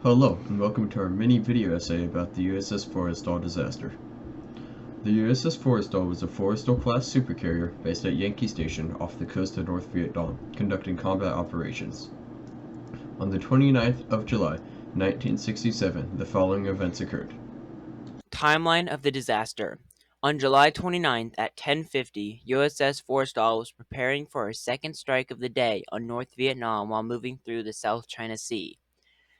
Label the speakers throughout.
Speaker 1: Hello, and welcome to our mini video essay about the USS Forrestal disaster. The USS Forrestal was a Forrestal-class supercarrier based at Yankee Station off the coast of North Vietnam, conducting combat operations. On the 29th of July, 1967, the following events occurred.
Speaker 2: Timeline of the disaster. On July 29th at 10:50, USS Forrestal was preparing for her second strike of the day on North Vietnam while moving through the South China Sea.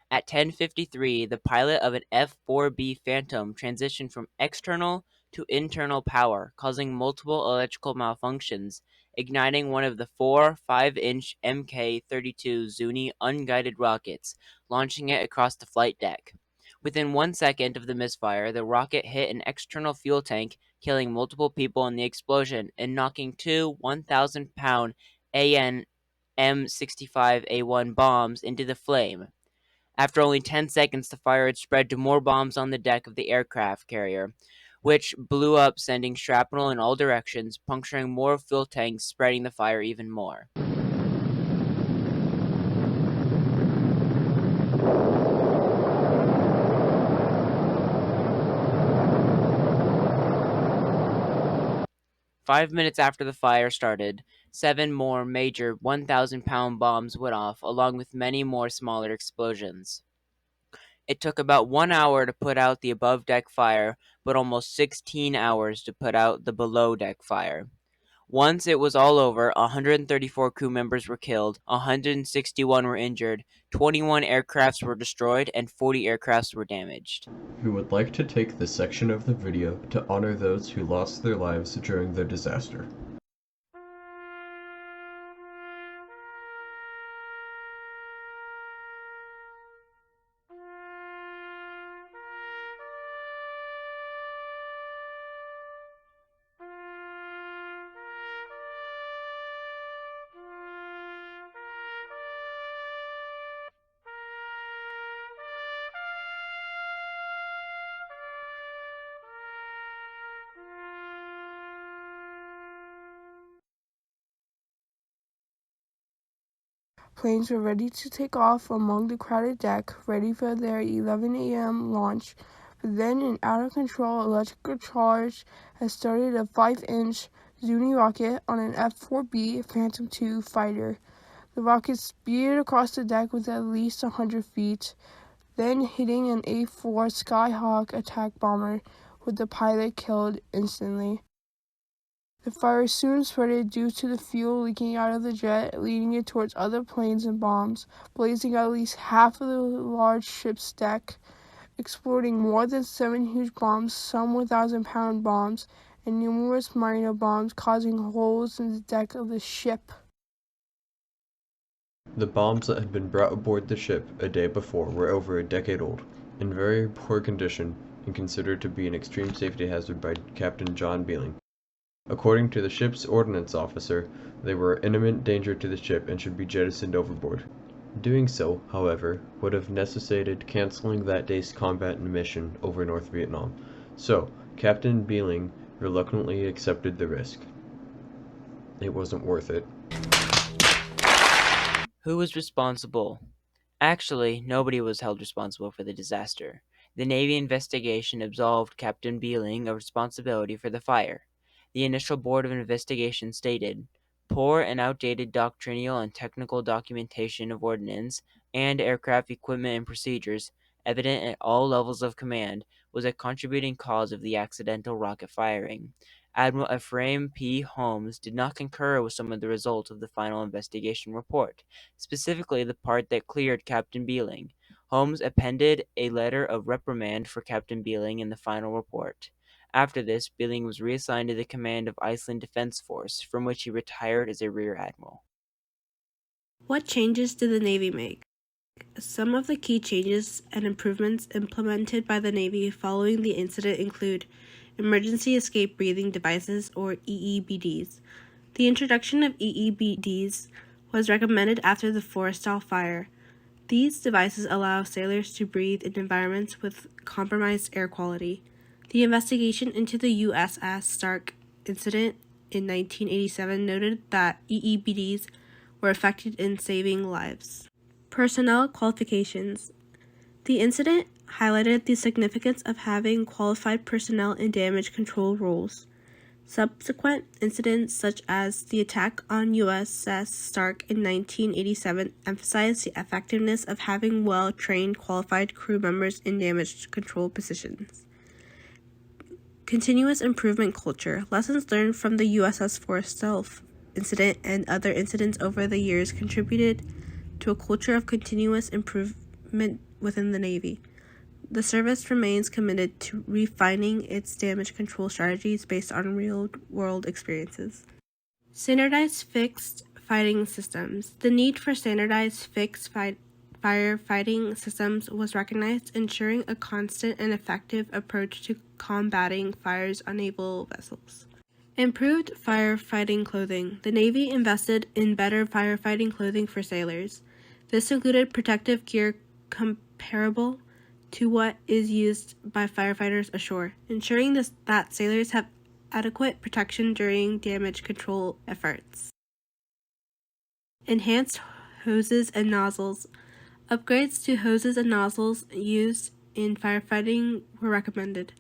Speaker 2: At 10:53, the pilot of an F-4B Phantom transitioned from external to internal power, causing multiple electrical malfunctions, igniting one of the four 5-inch Mk-32 Zuni unguided rockets, launching it across the flight deck. Within 1 second of the misfire, the rocket hit an external fuel tank, killing multiple people in the explosion and knocking two 1,000-pound AN M65A1 bombs into the flame. After only 10 seconds, the fire had spread to more bombs on the deck of the aircraft carrier, which blew up, sending shrapnel in all directions, puncturing more fuel tanks, spreading the fire even more. Five minutes after the fire started, 7 more major 1,000-pound bombs went off, along with many more smaller explosions. It took about 1 hour to put out the above-deck fire, but almost 16 hours to put out the below-deck fire. Once it was all over, 134 crew members were killed, 161 were injured, 21 aircrafts were destroyed, and 40 aircrafts were damaged.
Speaker 1: We would like to take this section of the video to honor those who lost their lives during the disaster.
Speaker 3: Planes were ready to take off among the crowded deck, ready for their 11 a.m. launch, but then an out-of-control electrical charge had started a 5-inch Zuni rocket on an F-4B Phantom II fighter. The rocket speared across the deck with at least 100 feet, then hitting an A-4 Skyhawk attack bomber, with the pilot killed instantly. The fire soon spread due to the fuel leaking out of the jet, leading it towards other planes and bombs, blazing at least half of the large ship's deck, exploding more than 7 huge bombs, some 1,000-pound bombs, and numerous minor bombs, causing holes in the deck of the ship.
Speaker 1: The bombs that had been brought aboard the ship a day before were over a decade old, in very poor condition, and considered to be an extreme safety hazard by Captain John Beeling. According to the ship's ordnance officer, they were an imminent danger to the ship and should be jettisoned overboard. Doing so, however, would have necessitated canceling that day's combat mission over North Vietnam, so Captain Beeling reluctantly accepted the risk. It wasn't worth it.
Speaker 2: Who was responsible? Actually, nobody was held responsible for the disaster. The Navy investigation absolved Captain Beeling of responsibility for the fire. The initial Board of Investigation stated, "Poor and outdated doctrinal and technical documentation of ordnance and aircraft equipment and procedures, evident at all levels of command, was a contributing cause of the accidental rocket firing." Admiral Ephraim P. Holmes did not concur with some of the results of the final investigation report, specifically the part that cleared Captain Beeling. Holmes appended a letter of reprimand for Captain Beeling in the final report. After this, Beeling was reassigned to the command of Iceland Defense Force, from which he retired as a Rear Admiral.
Speaker 4: What changes did the Navy make? Some of the key changes and improvements implemented by the Navy following the incident include Emergency Escape Breathing Devices, or EEBDs. The introduction of EEBDs was recommended after the Forrestal fire. These devices allow sailors to breathe in environments with compromised air quality. The investigation into the USS Stark incident in 1987 noted that EEBDs were effective in saving lives. Personnel qualifications. The incident highlighted the significance of having qualified personnel in damage control roles. Subsequent incidents, such as the attack on USS Stark in 1987, emphasized the effectiveness of having well-trained, qualified crew members in damage control positions. Continuous improvement culture. Lessons learned from the USS Forrestal incident and other incidents over the years contributed to a culture of continuous improvement within the Navy. The service remains committed to refining its damage control strategies based on real-world experiences. Standardized fixed fighting systems. The need for standardized fixed firefighting systems was recognized, ensuring a constant and effective approach to combating fires on naval vessels. Improved firefighting clothing. The Navy invested in better firefighting clothing for sailors. This included protective gear comparable to what is used by firefighters ashore, ensuring that sailors have adequate protection during damage control efforts. Enhanced hoses and nozzles. Upgrades to hoses and nozzles used in firefighting were recommended.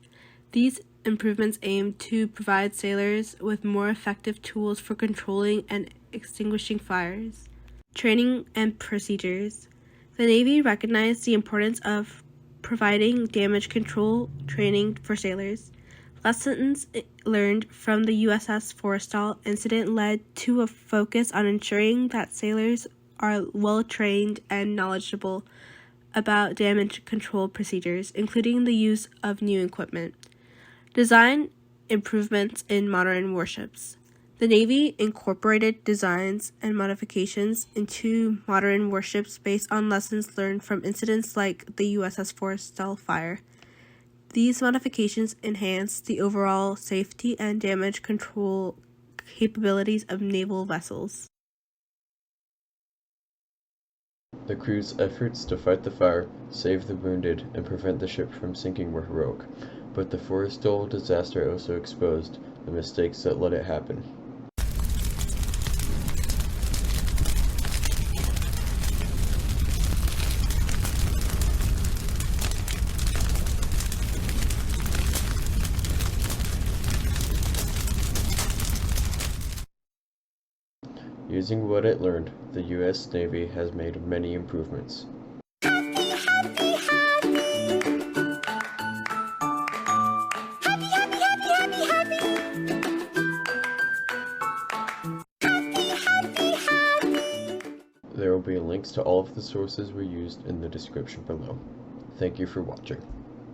Speaker 4: These improvements aim to provide sailors with more effective tools for controlling and extinguishing fires. Training and procedures. The Navy recognized the importance of providing damage control training for sailors. Lessons learned from the USS Forrestal incident led to a focus on ensuring that sailors are well trained and knowledgeable about damage control procedures, including the use of new equipment. Design improvements in modern warships. The Navy incorporated designs and modifications into modern warships based on lessons learned from incidents like the USS Forrestal fire. These modifications enhanced the overall safety and damage control capabilities of naval vessels.
Speaker 1: The crew's efforts to fight the fire, save the wounded, and prevent the ship from sinking were heroic, but the Forrestal disaster also exposed the mistakes that let it happen. Using what it learned, the U.S. Navy has made many improvements. There will be links to all of the sources we used in the description below. Thank you for watching.